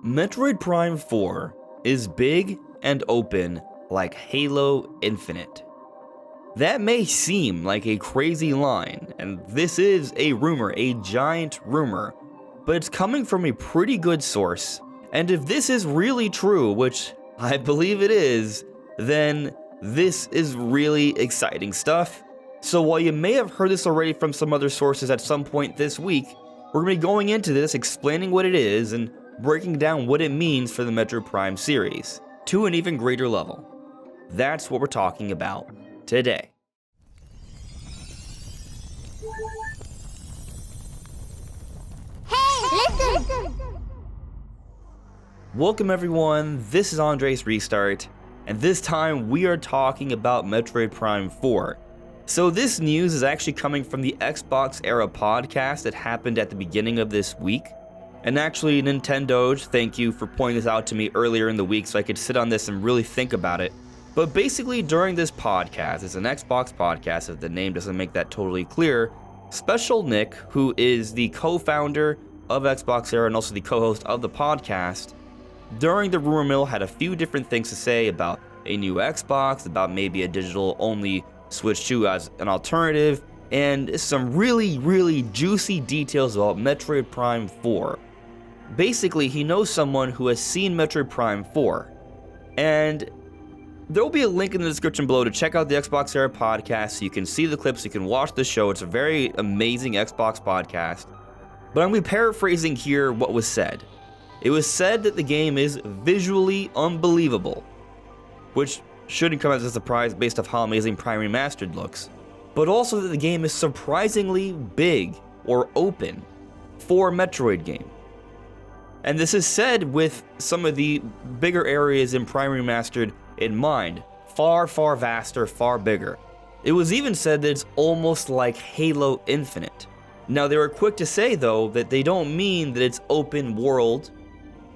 Metroid Prime 4 is big and open like Halo Infinite. That may seem like a crazy line, and this is a rumor, a giant rumor, but it's coming from a pretty good source, and if this is really true, which I believe it is, then this is really exciting stuff. So while you may have heard this already from some other sources at some point this week, we're going to be going into this, explaining what it is, and breaking down what it means for the Metroid Prime series, to an even greater level. That's what we're talking about today. Hey, listen! Welcome everyone, this is Andre's Restart, and this time we are talking about Metroid Prime 4. So this news is actually coming from the Xbox Era podcast that happened at the beginning of this week. And actually, Nintendo, thank you for pointing this out to me earlier in the week so I could sit on this and really think about it. But basically, during this podcast, it's an Xbox podcast, if the name doesn't make that totally clear, Special Nick, who is the co-founder of Xbox Era and also the co-host of the podcast, during the rumor mill had a few different things to say about a new Xbox, about maybe a digital-only Switch 2 as an alternative, and some really juicy details about Metroid Prime 4. Basically, he knows someone who has seen Metroid Prime 4, and there will be a link in the description below to check out the Xbox Era podcast so you can see the clips, you can watch the show. It's a very amazing Xbox podcast. But I'm going to be paraphrasing here what was said. It was said that the game is visually unbelievable, which shouldn't come as a surprise based off how amazing Prime Remastered looks, but also that the game is surprisingly big or open for a Metroid game. And this is said with some of the bigger areas in Prime Remastered in mind. Far vaster, far bigger. It was even said that it's almost like Halo Infinite. Now they were quick to say though that they don't mean that it's open world.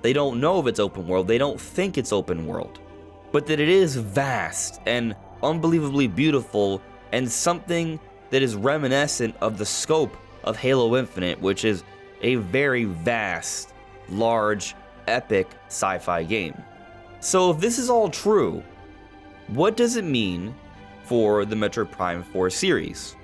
They don't know if it's open world. They don't think it's open world. But that it is vast and unbelievably beautiful and something that is reminiscent of the scope of Halo Infinite, which is a very vast, large, epic sci-fi game. So if this is all true, what does it mean for the Metroid Prime 4 series?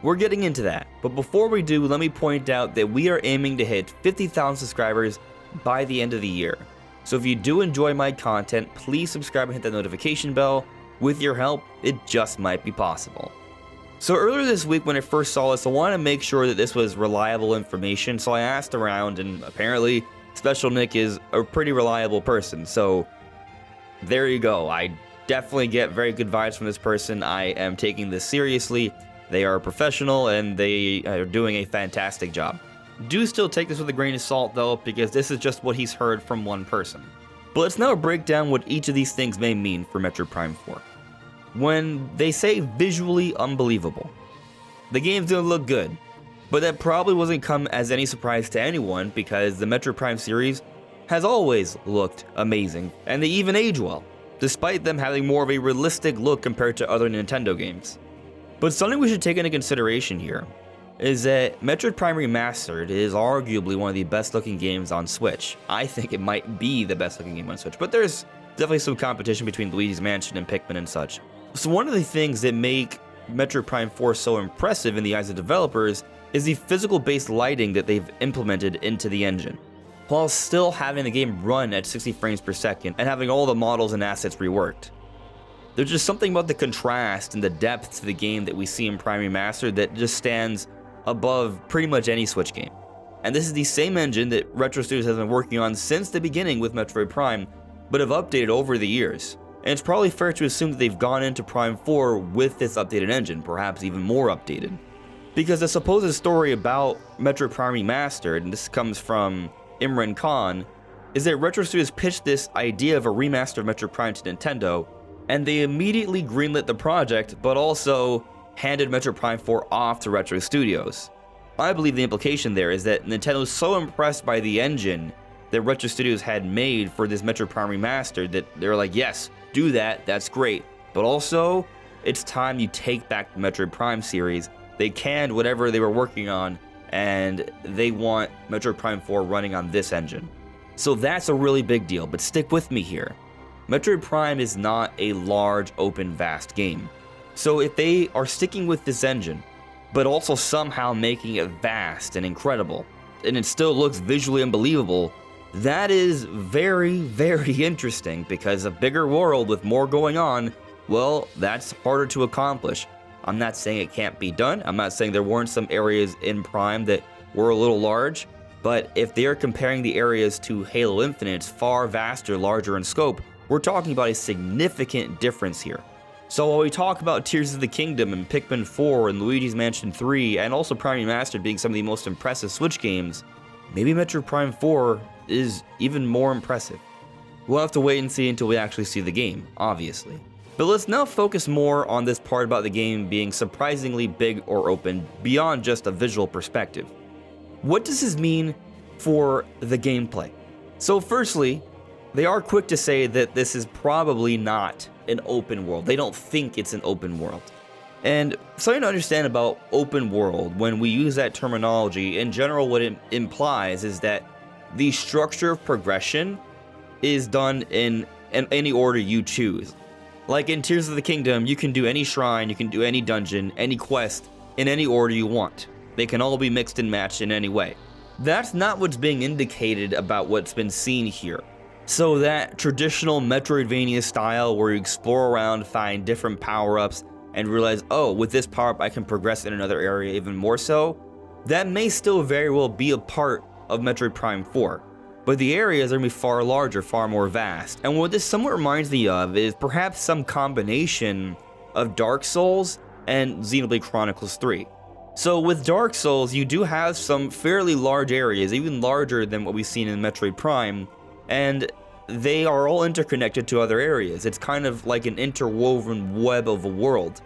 We're getting into that, but before we do, let me point out that we are aiming to hit 50,000 subscribers by the end of the year. So if you do enjoy my content, please subscribe and hit that notification bell. With your help, it just might be possible. So earlier this week when I first saw this, I wanted to make sure that this was reliable information, so I asked around, and apparently Special Nick is a pretty reliable person, so there you go. I definitely get very good vibes from this person. I am taking this seriously. They are a professional, and they are doing a fantastic job. Do still take this with a grain of salt though, because this is just what he's heard from one person. But let's now break down what each of these things may mean for Metroid Prime 4. When they say visually unbelievable, the game's gonna look good, but that probably wasn't come as any surprise to anyone because the Metroid Prime series has always looked amazing, and they even age well, despite them having more of a realistic look compared to other Nintendo games. But something we should take into consideration here is that Metroid Prime Remastered is arguably one of the best looking games on Switch. I think it might be the best looking game on Switch, but there's definitely some competition between Luigi's Mansion and Pikmin and such. So one of the things that make Metroid Prime 4 so impressive in the eyes of developers is the physical based lighting that they've implemented into the engine, while still having the game run at 60 frames per second and having all the models and assets reworked. There's just something about the contrast and the depth to the game that we see in Prime Remastered that just stands above pretty much any Switch game. And this is the same engine that Retro Studios has been working on since the beginning with Metroid Prime, but have updated over the years. And it's probably fair to assume that they've gone into Prime 4 with this updated engine, perhaps even more updated. Because the supposed story about Metroid Prime Remastered, and this comes from Imran Khan, is that Retro Studios pitched this idea of a remaster of Metroid Prime to Nintendo, and they immediately greenlit the project, but also handed Metroid Prime 4 off to Retro Studios. I believe the implication there is that Nintendo's so impressed by the engine that Retro Studios had made for this Metroid Prime Remastered that they're like, yes, do that, that's great. But also, it's time you take back the Metroid Prime series. They canned whatever they were working on, and they want Metroid Prime 4 running on this engine. So that's a really big deal, but stick with me here. Metroid Prime is not a large, open, vast game. So if they are sticking with this engine, but also somehow making it vast and incredible, and it still looks visually unbelievable, that is very, very interesting, because a bigger world with more going on, well, that's harder to accomplish. I'm not saying it can't be done. I'm not saying there weren't some areas in Prime that were a little large, but if they're comparing the areas to Halo Infinite, it's far vaster, larger in scope. We're talking about a significant difference here. So while we talk about Tears of the Kingdom and Pikmin 4 and Luigi's Mansion 3 and also Prime Remastered being some of the most impressive Switch games, maybe Metroid Prime 4 is even more impressive. We'll have to wait and see until we actually see the game, obviously. But let's now focus more on this part about the game being surprisingly big or open beyond just a visual perspective. What does this mean for the gameplay? So firstly, they are quick to say that this is probably not an open world. They don't think it's an open world. And something to understand about open world, when we use that terminology, in general what it implies is that the structure of progression is done in any order you choose. Like in Tears of the Kingdom, you can do any shrine, you can do any dungeon, any quest, in any order you want. They can all be mixed and matched in any way. That's not what's being indicated about what's been seen here. So that traditional Metroidvania style where you explore around, find different power-ups, and realize, oh, with this power-up I can progress in another area even more so, that may still very well be a part of Metroid Prime 4. But the areas are going to be far larger, far more vast. And what this somewhat reminds me of is perhaps some combination of Dark Souls and Xenoblade Chronicles 3. So with Dark Souls, you do have some fairly large areas, even larger than what we've seen in Metroid Prime, and they are all interconnected to other areas. It's kind of like an interwoven web of a world.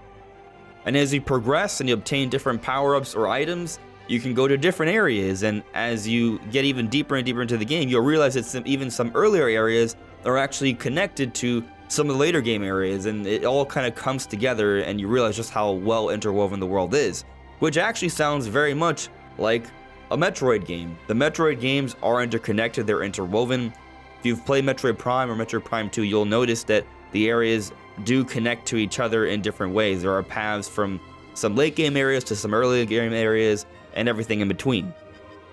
And as you progress and you obtain different power-ups or items, you can go to different areas, and as you get even deeper and deeper into the game, you'll realize that even some earlier areas are actually connected to some of the later game areas, and it all kind of comes together, and you realize just how well interwoven the world is, which actually sounds very much like a Metroid game. The Metroid games are interconnected, they're interwoven. If you've played Metroid Prime or Metroid Prime 2, you'll notice that the areas do connect to each other in different ways. There are paths from some late game areas to some early game areas, and everything in between.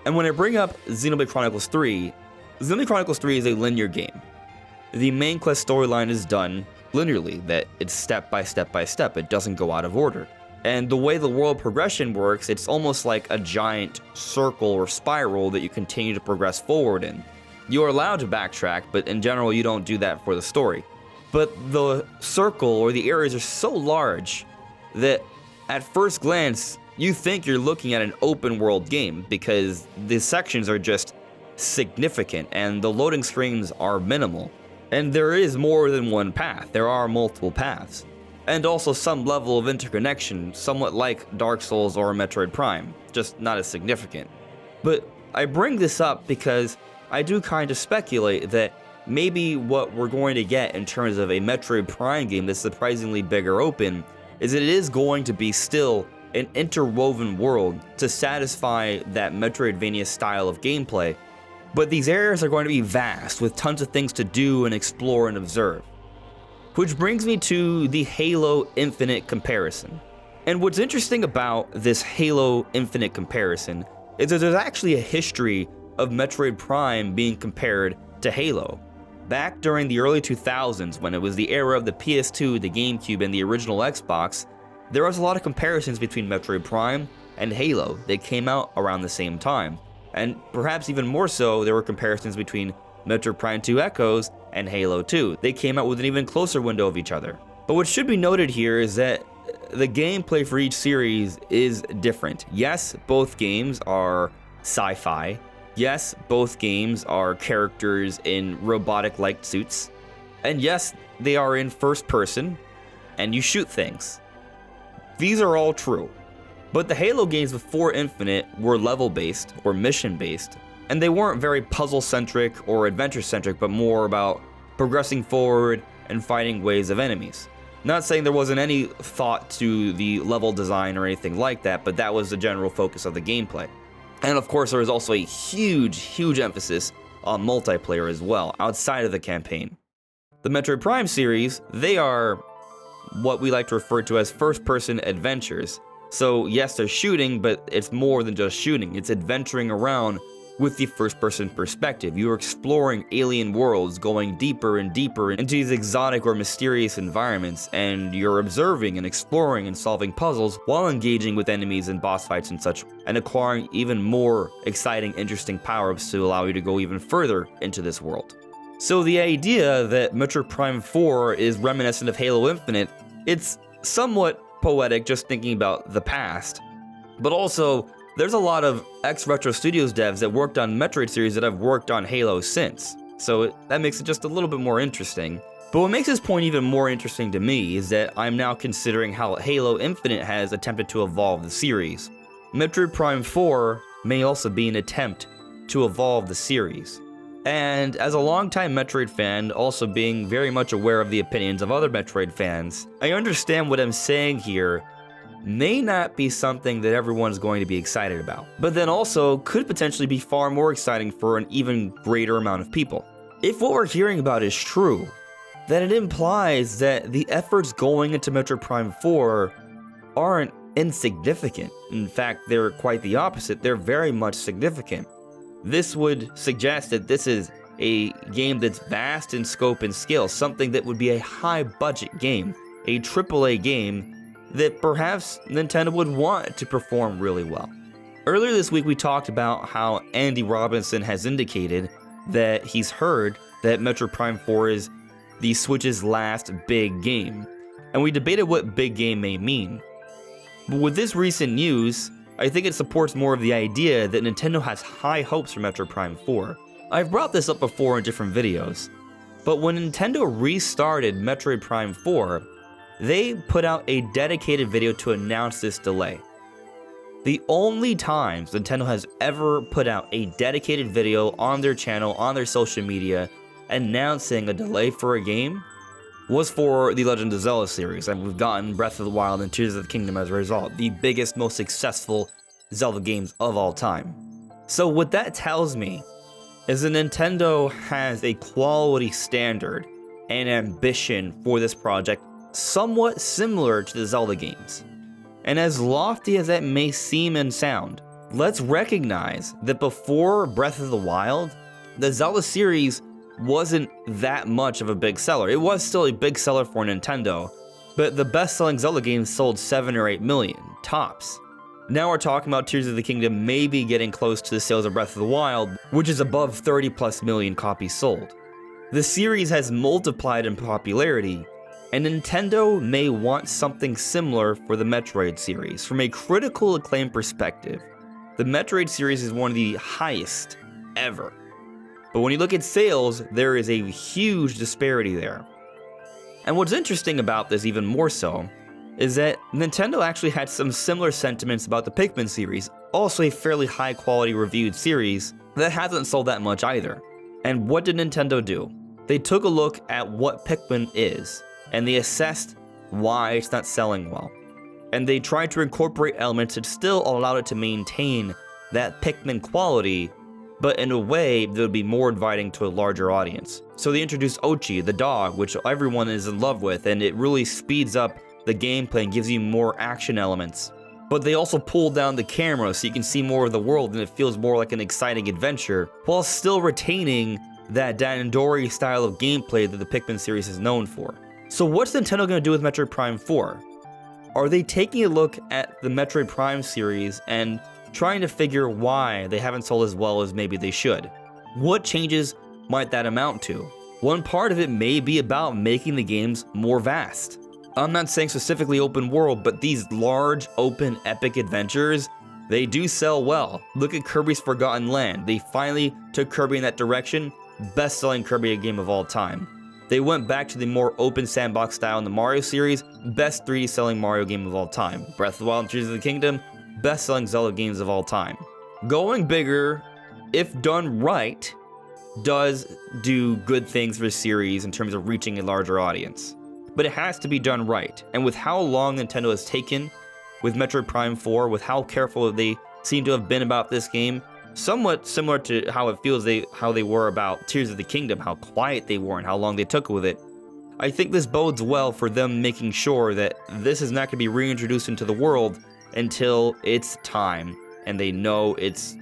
And when I bring up Xenoblade Chronicles 3, Xenoblade Chronicles 3 is a linear game. The main quest storyline is done linearly, that it's step by step by step, it doesn't go out of order. And the way the world progression works, it's almost like a giant circle or spiral that you continue to progress forward in. You're allowed to backtrack, but in general you don't do that for the story. But the circle or the areas are so large that at first glance, you think you're looking at an open world game because the sections are just significant and the loading screens are minimal. And there is more than one path, there are multiple paths. And also some level of interconnection, somewhat like Dark Souls or Metroid Prime, just not as significant. But I bring this up because I do kind of speculate that maybe what we're going to get in terms of a Metroid Prime game that's surprisingly big or open is that it is going to be still an interwoven world to satisfy that Metroidvania style of gameplay, but these areas are going to be vast with tons of things to do and explore and observe. Which brings me to the Halo Infinite comparison. And what's interesting about this Halo Infinite comparison is that there's actually a history of Metroid Prime being compared to Halo. Back during the early 2000s, when it was the era of the PS2, the GameCube, and the original Xbox, there was a lot of comparisons between Metroid Prime and Halo. They came out around the same time. And perhaps even more so, there were comparisons between Metroid Prime 2 Echoes and Halo 2. They came out with an even closer window of each other. But what should be noted here is that the gameplay for each series is different. Yes, both games are sci-fi. Yes, both games are characters in robotic-like suits. And yes, they are in first person, and you shoot things. These are all true. But the Halo games before Infinite were level-based or mission-based, and they weren't very puzzle-centric or adventure-centric, but more about progressing forward and fighting waves of enemies. Not saying there wasn't any thought to the level design or anything like that, but that was the general focus of the gameplay. And of course, there was also a huge emphasis on multiplayer as well, outside of the campaign. The Metroid Prime series, they are what we like to refer to as first-person adventures. So yes, they're shooting, but it's more than just shooting. It's adventuring around with the first-person perspective. You're exploring alien worlds, going deeper and deeper into these exotic or mysterious environments, and you're observing and exploring and solving puzzles while engaging with enemies and boss fights and such, and acquiring even more exciting, interesting power-ups to allow you to go even further into this world. So the idea that Metroid Prime 4 is reminiscent of Halo Infinite, it's somewhat poetic just thinking about the past, but also there's a lot of ex-Retro Studios devs that worked on Metroid series that have worked on Halo since, so that makes it just a little bit more interesting. But what makes this point even more interesting to me is that I'm now considering how Halo Infinite has attempted to evolve the series. Metroid Prime 4 may also be an attempt to evolve the series. And as a longtime Metroid fan, also being very much aware of the opinions of other Metroid fans, I understand what I'm saying here may not be something that everyone's going to be excited about, but then also could potentially be far more exciting for an even greater amount of people. If what we're hearing about is true, then it implies that the efforts going into Metroid Prime 4 aren't insignificant. In fact, they're quite the opposite. They're very much significant. This would suggest that this is a game that's vast in scope and scale, something that would be a high-budget game, a AAA game that perhaps Nintendo would want to perform really well. Earlier this week, we talked about how Andy Robinson has indicated that he's heard that Metroid Prime 4 is the Switch's last big game, and we debated what big game may mean. But with this recent news, I think it supports more of the idea that Nintendo has high hopes for Metroid Prime 4. I've brought this up before in different videos, but when Nintendo restarted Metroid Prime 4, they put out a dedicated video to announce this delay. The only times Nintendo has ever put out a dedicated video on their channel, on their social media, announcing a delay for a game was for the Legend of Zelda series, and we've gotten Breath of the Wild and Tears of the Kingdom as a result, the biggest, most successful Zelda games of all time. So what that tells me is that Nintendo has a quality standard and ambition for this project somewhat similar to the Zelda games. And as lofty as that may seem and sound, let's recognize that before Breath of the Wild, the Zelda series wasn't that much of a big seller. It was still a big seller for Nintendo, but the best-selling Zelda games sold 7 or 8 million, tops. Now we're talking about Tears of the Kingdom maybe getting close to the sales of Breath of the Wild, which is above 30+ million copies sold. The series has multiplied in popularity, and Nintendo may want something similar for the Metroid series. From a critical acclaim perspective, the Metroid series is one of the highest ever. But when you look at sales, there is a huge disparity there. And what's interesting about this even more so is that Nintendo actually had some similar sentiments about the Pikmin series, also a fairly high quality reviewed series that hasn't sold that much either. And what did Nintendo do? They took a look at what Pikmin is, and they assessed why it's not selling well. And they tried to incorporate elements that still allowed it to maintain that Pikmin quality, but in a way that would be more inviting to a larger audience. So they introduced Ochi, the dog, which everyone is in love with, and it really speeds up the gameplay and gives you more action elements. But they also pulled down the camera so you can see more of the world and it feels more like an exciting adventure, while still retaining that Dandori style of gameplay that the Pikmin series is known for. So what's Nintendo going to do with Metroid Prime 4? Are they taking a look at the Metroid Prime series and trying to figure why they haven't sold as well as maybe they should? What changes might that amount to? One part of it may be about making the games more vast. I'm not saying specifically open world, but these large, open, epic adventures, they do sell well. Look at Kirby's Forgotten Land. They finally took Kirby in that direction. Best-selling Kirby game of all time. They went back to the more open sandbox style in the Mario series. Best 3D selling Mario game of all time. Breath of the Wild and Tears of the Kingdom. Best-selling Zelda games of all time. Going bigger, if done right, does do good things for the series in terms of reaching a larger audience. But it has to be done right. And with how long Nintendo has taken with Metroid Prime 4, with how careful they seem to have been about this game, somewhat similar to how it feels how they were about Tears of the Kingdom, how quiet they were and how long they took with it. I think this bodes well for them making sure that this is not going to be reintroduced into the world until it's time and they know it's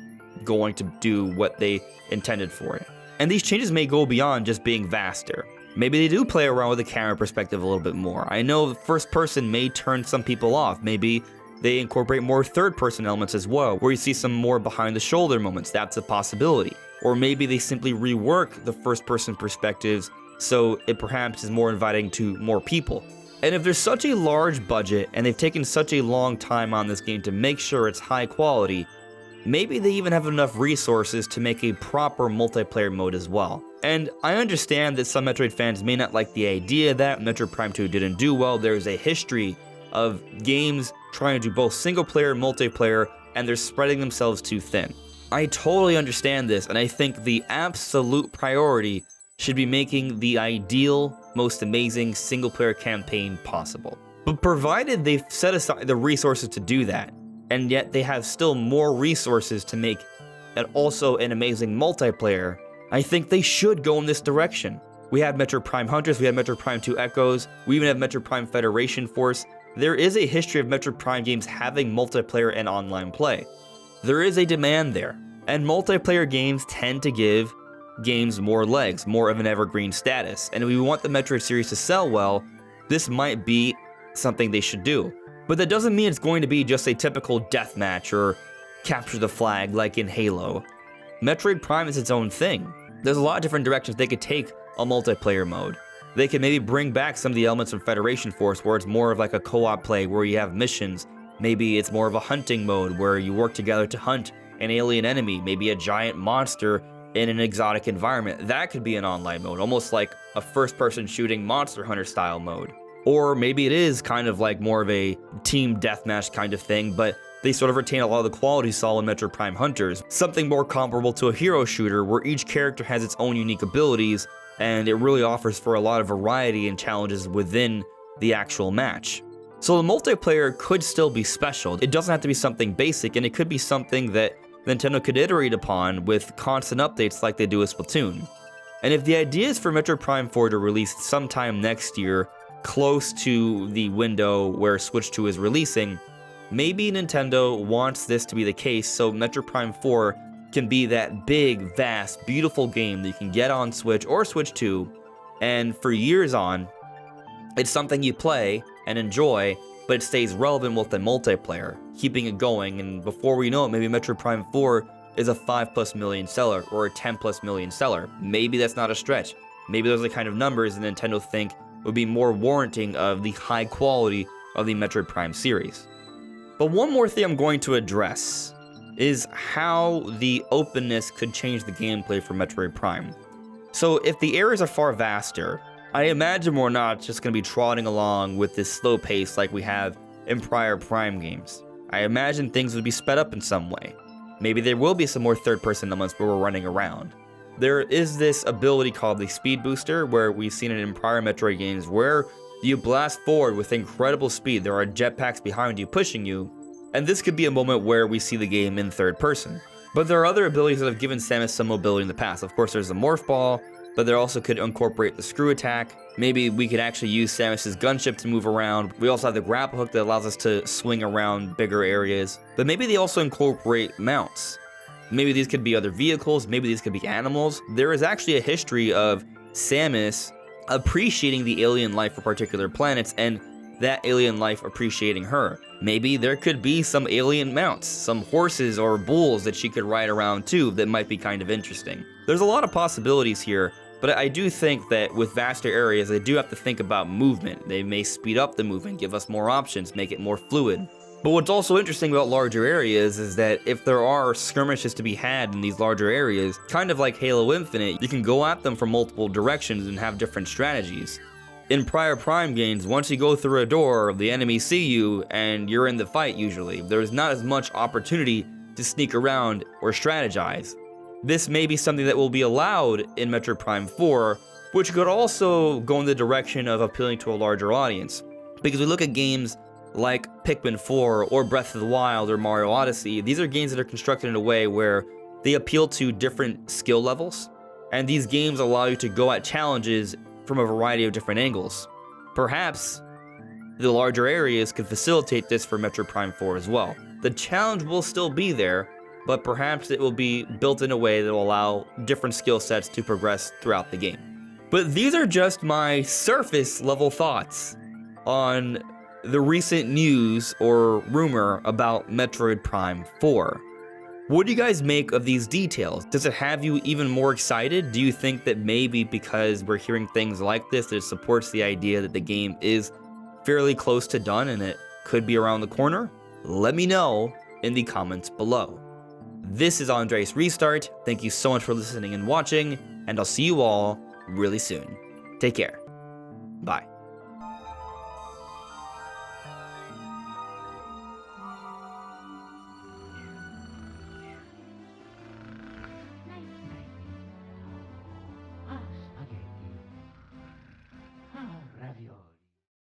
going to do what they intended for it. And these changes may go beyond just being vaster. Maybe they do play around with the camera perspective a little bit more. I know the first person may turn some people off. Maybe they incorporate more third person elements as well, where you see some more behind the shoulder moments. That's a possibility. Or maybe they simply rework the first person perspectives so it perhaps is more inviting to more people. And if there's such a large budget and they've taken such a long time on this game to make sure it's high quality, maybe they even have enough resources to make a proper multiplayer mode as well. And I understand that some Metroid fans may not like the idea that Metroid Prime 2 didn't do well. There's a history of games trying to do both single player and multiplayer, and they're spreading themselves too thin. I totally understand this, and I think the absolute priority should be making the ideal, most amazing single-player campaign possible. But provided they've set aside the resources to do that, and yet they have still more resources to make and also an amazing multiplayer, I think they should go in this direction. We have Metroid Prime Hunters, we have Metroid Prime 2 Echoes, we even have Metroid Prime Federation Force. There is a history of Metroid Prime games having multiplayer and online play. There is a demand there, and multiplayer games tend to give games more legs, more of an evergreen status. And if we want the Metroid series to sell well, this might be something they should do. But that doesn't mean it's going to be just a typical deathmatch or capture the flag like in Halo. Metroid Prime is its own thing. There's a lot of different directions they could take a multiplayer mode. They could maybe bring back some of the elements from Federation Force where it's more of like a co-op play where you have missions. Maybe it's more of a hunting mode where you work together to hunt an alien enemy, maybe a giant monster in an exotic environment. That could be an online mode, almost like a first-person shooting Monster Hunter style mode. Or maybe it is kind of like more of a team deathmatch kind of thing, but they sort of retain a lot of the quality saw in Metroid Prime Hunters. Something more comparable to a hero shooter where each character has its own unique abilities, and it really offers for a lot of variety and challenges within the actual match. So the multiplayer could still be special. It doesn't have to be something basic, and it could be something that Nintendo could iterate upon with constant updates like they do with Splatoon. And if the idea is for Metroid Prime 4 to release sometime next year, close to the window where Switch 2 is releasing, maybe Nintendo wants this to be the case so Metroid Prime 4 can be that big, vast, beautiful game that you can get on Switch or Switch 2, and for years on, it's something you play and enjoy, but it stays relevant with the multiplayer, keeping it going, and before we know it, maybe Metroid Prime 4 is a 5+ million seller or a 10+ million seller. Maybe that's not a stretch. Maybe those are the kind of numbers that Nintendo think would be more warranting of the high quality of the Metroid Prime series. But one more thing I'm going to address is how the openness could change the gameplay for Metroid Prime. So if the areas are far vaster, I imagine we're not just going to be trotting along with this slow pace like we have in prior Prime games. I imagine things would be sped up in some way. Maybe there will be some more third-person elements where we're running around. There is this ability called the Speed Booster, where we've seen it in prior Metroid games, where you blast forward with incredible speed. There are jetpacks behind you pushing you, and this could be a moment where we see the game in third person. But there are other abilities that have given Samus some mobility in the past. Of course, there's the Morph Ball, but there also could incorporate the Screw Attack. Maybe we could actually use Samus's gunship to move around. We also have the Grapple Hook that allows us to swing around bigger areas. But maybe they also incorporate mounts. Maybe these could be other vehicles, maybe these could be animals. There is actually a history of Samus appreciating the alien life for particular planets and that alien life appreciating her. Maybe there could be some alien mounts, some horses or bulls that she could ride around too that might be kind of interesting. There's a lot of possibilities here, but I do think that with vaster areas, they do have to think about movement. They may speed up the movement, give us more options, make it more fluid. But what's also interesting about larger areas is that if there are skirmishes to be had in these larger areas, kind of like Halo Infinite, you can go at them from multiple directions and have different strategies. In prior Prime games, once you go through a door, the enemies see you and you're in the fight usually. There's not as much opportunity to sneak around or strategize. This may be something that will be allowed in Metroid Prime 4, which could also go in the direction of appealing to a larger audience. Because we look at games like Pikmin 4 or Breath of the Wild or Mario Odyssey, these are games that are constructed in a way where They appeal to different skill levels, and these games allow you to go at challenges from a variety of different angles. Perhaps the larger areas could facilitate this for Metroid Prime 4 as well. The challenge will still be there, but perhaps it will be built in a way that will allow different skill sets to progress throughout the game. But these are just my surface level thoughts on the recent news or rumor about Metroid Prime 4. What do you guys make of these details? Does it have you even more excited? Do you think that maybe because we're hearing things like this, that it supports the idea that the game is fairly close to done and it could be around the corner? Let me know in the comments below. This is Andres Restart. Thank you so much for listening and watching, and I'll see you all really soon. Take care. Bye.